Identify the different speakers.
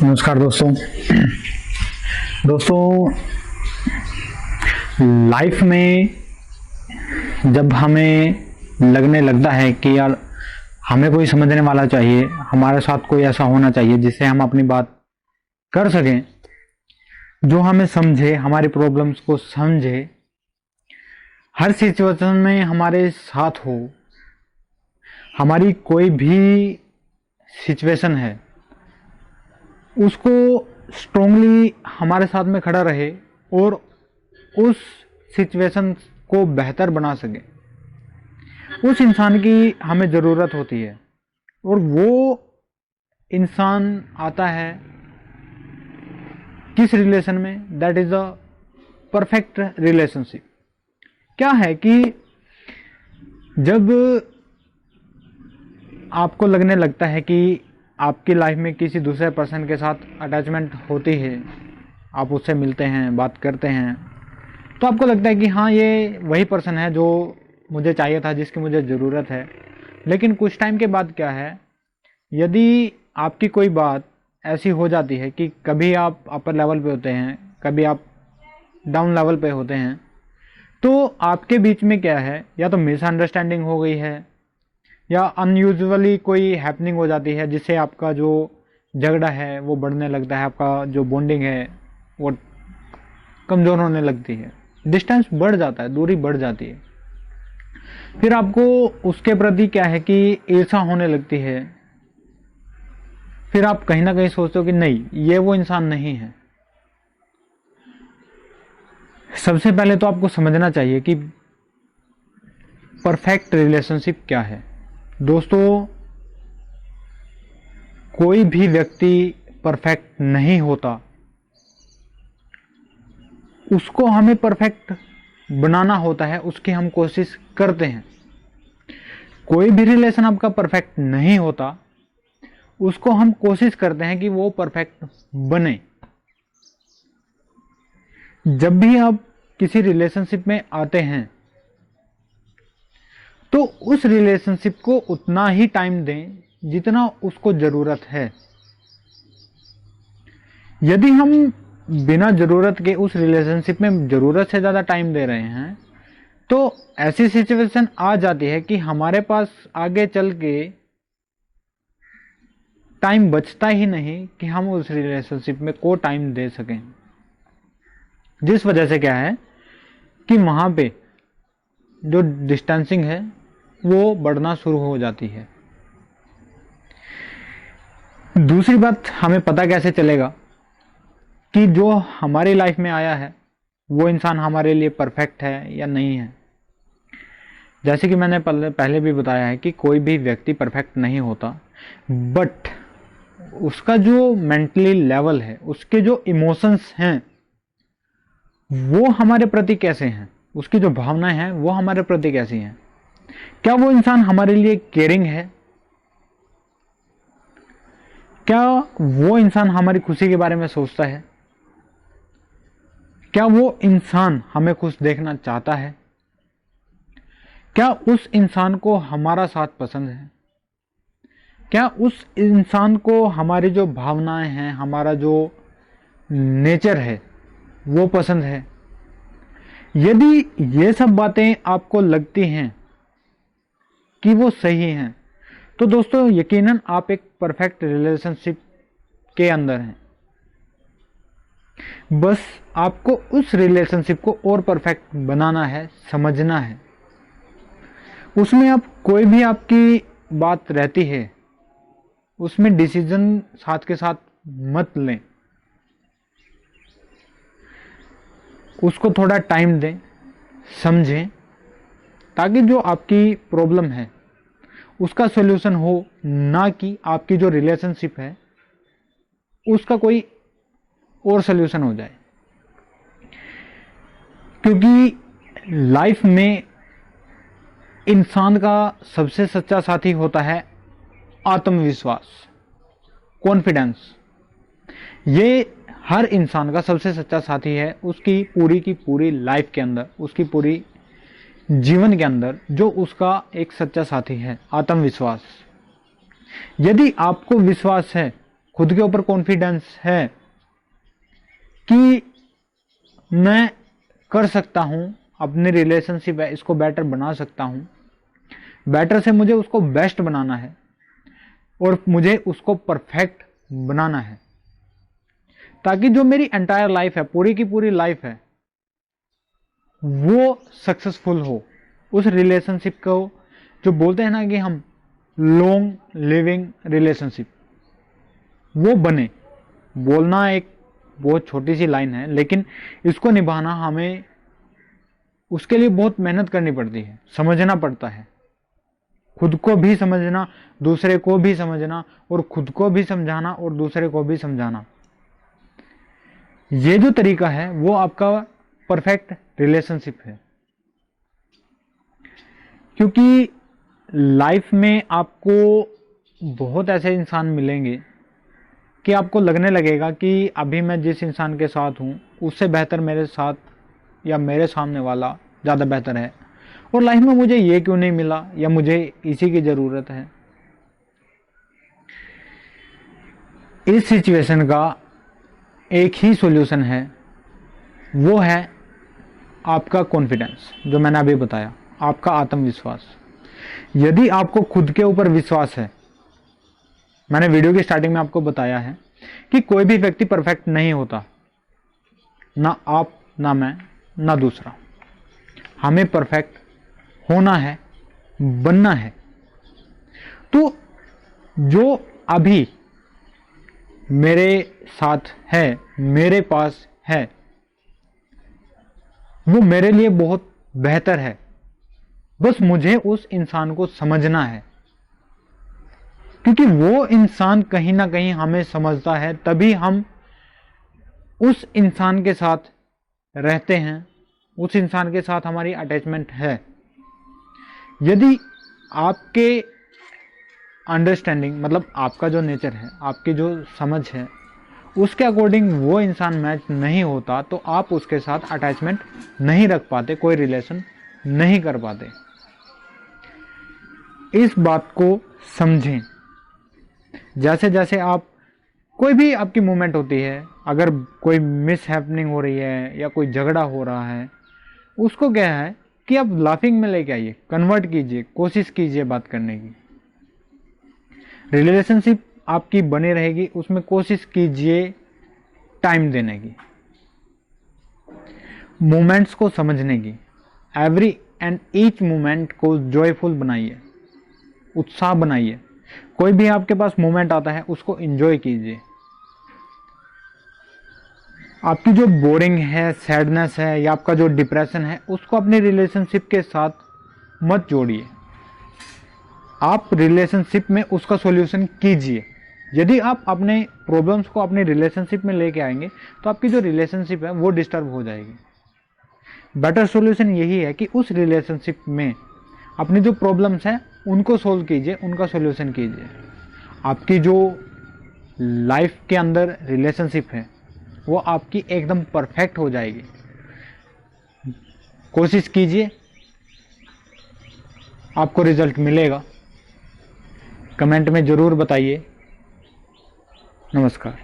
Speaker 1: नमस्कार दोस्तों। लाइफ में जब हमें लगने लगता है कि यार हमें कोई समझने वाला चाहिए, हमारे साथ कोई ऐसा होना चाहिए जिससे हम अपनी बात कर सकें, जो हमें समझे, हमारी प्रॉब्लम्स को समझे, हर सिचुएशन में हमारे साथ हो, हमारी कोई भी सिचुएशन है उसको स्ट्रांगली हमारे साथ में खड़ा रहे और उस सिचुएशन को बेहतर बना सके, उस इंसान की हमें ज़रूरत होती है। और वो इंसान आता है किस रिलेशन में? That is a perfect relationship. क्या है कि जब आपको लगने लगता है कि आपकी लाइफ में किसी दूसरे पर्सन के साथ अटैचमेंट होती है, आप उससे मिलते हैं, बात करते हैं, तो आपको लगता है कि हाँ, ये वही पर्सन है जो मुझे चाहिए था, जिसकी मुझे ज़रूरत है। लेकिन कुछ टाइम के बाद क्या है, यदि आपकी कोई बात ऐसी हो जाती है कि कभी आप अपर लेवल पे होते हैं, कभी आप डाउन लेवल पे होते हैं, तो आपके बीच में क्या है, या तो मिसअंडरस्टैंडिंग हो गई है या अनयूजुअली कोई हैपनिंग हो जाती है जिससे आपका जो झगड़ा है वो बढ़ने लगता है, आपका जो बॉन्डिंग है वो कमज़ोर होने लगती है, डिस्टेंस बढ़ जाता है, दूरी बढ़ जाती है। फिर आपको उसके प्रति क्या है कि ईर्ष्या होने लगती है। फिर आप कहीं ना कहीं सोचते हो कि नहीं, ये वो इंसान नहीं है। सबसे पहले तो आपको समझना चाहिए कि परफेक्ट रिलेशनशिप क्या है। दोस्तों, कोई भी व्यक्ति परफेक्ट नहीं होता, उसको हमें परफेक्ट बनाना होता है, उसकी हम कोशिश करते हैं। कोई भी रिलेशन आपका परफेक्ट नहीं होता, उसको हम कोशिश करते हैं कि वो परफेक्ट बने। जब भी आप किसी रिलेशनशिप में आते हैं तो उस रिलेशनशिप को उतना ही टाइम दें जितना उसको ज़रूरत है। यदि हम बिना ज़रूरत के उस रिलेशनशिप में ज़रूरत से ज़्यादा टाइम दे रहे हैं तो ऐसी सिचुएशन आ जाती है कि हमारे पास आगे चल के टाइम बचता ही नहीं कि हम उस रिलेशनशिप में को टाइम दे सकें। जिस वजह से क्या है कि वहाँ पे जो डिस्टेंसिंग है वो बढ़ना शुरू हो जाती है। दूसरी बात, हमें पता कैसे चलेगा कि जो हमारी लाइफ में आया है वो इंसान हमारे लिए परफेक्ट है या नहीं है? जैसे कि मैंने पहले भी बताया है कि कोई भी व्यक्ति परफेक्ट नहीं होता, बट उसका जो मेंटली लेवल है, उसके जो इमोशंस हैं वो हमारे प्रति कैसे हैं, उसकी जो भावनाएं हैं वो हमारे प्रति कैसी हैं। क्या वो इंसान हमारे लिए केयरिंग है? क्या वो इंसान हमारी खुशी के बारे में सोचता है? क्या वो इंसान हमें खुश देखना चाहता है? क्या उस इंसान को हमारा साथ पसंद है? क्या उस इंसान को हमारी जो भावनाएं हैं, हमारा जो नेचर है वो पसंद है? यदि ये सब बातें आपको लगती हैं कि वो सही हैं, तो दोस्तों यकीनन आप एक परफेक्ट रिलेशनशिप के अंदर हैं। बस आपको उस रिलेशनशिप को और परफेक्ट बनाना है, समझना है। उसमें आप कोई भी आपकी बात रहती है उसमें डिसीजन साथ के साथ मत लें, उसको थोड़ा टाइम दें, समझें, ताकि जो आपकी प्रॉब्लम है उसका सॉल्यूशन हो, ना कि आपकी जो रिलेशनशिप है उसका कोई और सॉल्यूशन हो जाए। क्योंकि लाइफ में इंसान का सबसे सच्चा साथी होता है आत्मविश्वास, कॉन्फिडेंस। ये हर इंसान का सबसे सच्चा साथी है उसकी पूरी की पूरी लाइफ के अंदर, उसकी पूरी जीवन के अंदर जो उसका एक सच्चा साथी है, आत्मविश्वास। यदि आपको विश्वास है खुद के ऊपर कॉन्फिडेंस है कि मैं कर सकता हूं, अपनी रिलेशनशिप है इसको बेटर बना सकता हूं, बेटर से मुझे उसको बेस्ट बनाना है और मुझे उसको परफेक्ट बनाना है, ताकि जो मेरी एंटायर लाइफ है, पूरी की पूरी लाइफ है, वो सक्सेसफुल हो। उस रिलेशनशिप को जो बोलते हैं ना कि हम लॉन्ग लिविंग रिलेशनशिप, वो बने। बोलना एक बहुत छोटी सी लाइन है, लेकिन इसको निभाना हमें उसके लिए बहुत मेहनत करनी पड़ती है, समझना पड़ता है, खुद को भी समझना, दूसरे को भी समझना, और खुद को भी समझाना और दूसरे को भी समझाना। ये जो तरीका है वो आपका परफेक्ट रिलेशनशिप है। क्योंकि लाइफ में आपको बहुत ऐसे इंसान मिलेंगे कि आपको लगने लगेगा कि अभी मैं जिस इंसान के साथ हूं उससे बेहतर मेरे साथ या मेरे सामने वाला ज़्यादा बेहतर है, और लाइफ में मुझे ये क्यों नहीं मिला, या मुझे इसी की ज़रूरत है। इस सिचुएशन का एक ही सॉल्यूशन है, वो है आपका कॉन्फिडेंस, जो मैंने अभी बताया, आपका आत्मविश्वास। यदि आपको खुद के ऊपर विश्वास है, मैंने वीडियो की स्टार्टिंग में आपको बताया है कि कोई भी व्यक्ति परफेक्ट नहीं होता, ना आप, ना मैं, ना दूसरा। हमें परफेक्ट होना है, बनना है। तो जो अभी मेरे साथ है, मेरे पास है, वो मेरे लिए बहुत बेहतर है। बस मुझे उस इंसान को समझना है, क्योंकि वो इंसान कहीं ना कहीं हमें समझता है, तभी हम उस इंसान के साथ रहते हैं, उस इंसान के साथ हमारी अटैचमेंट है। यदि आपके अंडरस्टैंडिंग, मतलब आपका जो नेचर है, आपकी जो समझ है, उसके अकॉर्डिंग वो इंसान मैच नहीं होता, तो आप उसके साथ अटैचमेंट नहीं रख पाते, कोई रिलेशन नहीं कर पाते। इस बात को समझें। जैसे जैसे आप, कोई भी आपकी मूवमेंट होती है, अगर कोई मिस हैपनिंग हो रही है या कोई झगड़ा हो रहा है, उसको क्या है कि आप लाफिंग में लेके आइए, कन्वर्ट कीजिए, कोशिश कीजिए बात करने की। रिलेशनशिप आपकी बनी रहेगी, उसमें कोशिश कीजिए टाइम देने की, मोमेंट्स को समझने की। एवरी एंड ईच मोमेंट को जॉयफुल बनाइए, उत्साह बनाइए। कोई भी आपके पास मोमेंट आता है उसको एंजॉय कीजिए। आपकी जो बोरिंग है, सैडनेस है, या आपका जो डिप्रेशन है, उसको अपनी रिलेशनशिप के साथ मत जोड़िए। आप रिलेशनशिप में उसका सॉल्यूशन कीजिए। यदि आप अपने प्रॉब्लम्स को अपनी रिलेशनशिप में लेके आएंगे तो आपकी जो रिलेशनशिप है वो डिस्टर्ब हो जाएगी। बेटर सॉल्यूशन यही है कि उस रिलेशनशिप में अपनी जो प्रॉब्लम्स हैं उनको सोल्व कीजिए, उनका सॉल्यूशन कीजिए। आपकी जो लाइफ के अंदर रिलेशनशिप है वो आपकी एकदम परफेक्ट हो जाएगी। कोशिश कीजिए, आपको रिजल्ट मिलेगा। कमेंट में ज़रूर बताइए। नमस्कार।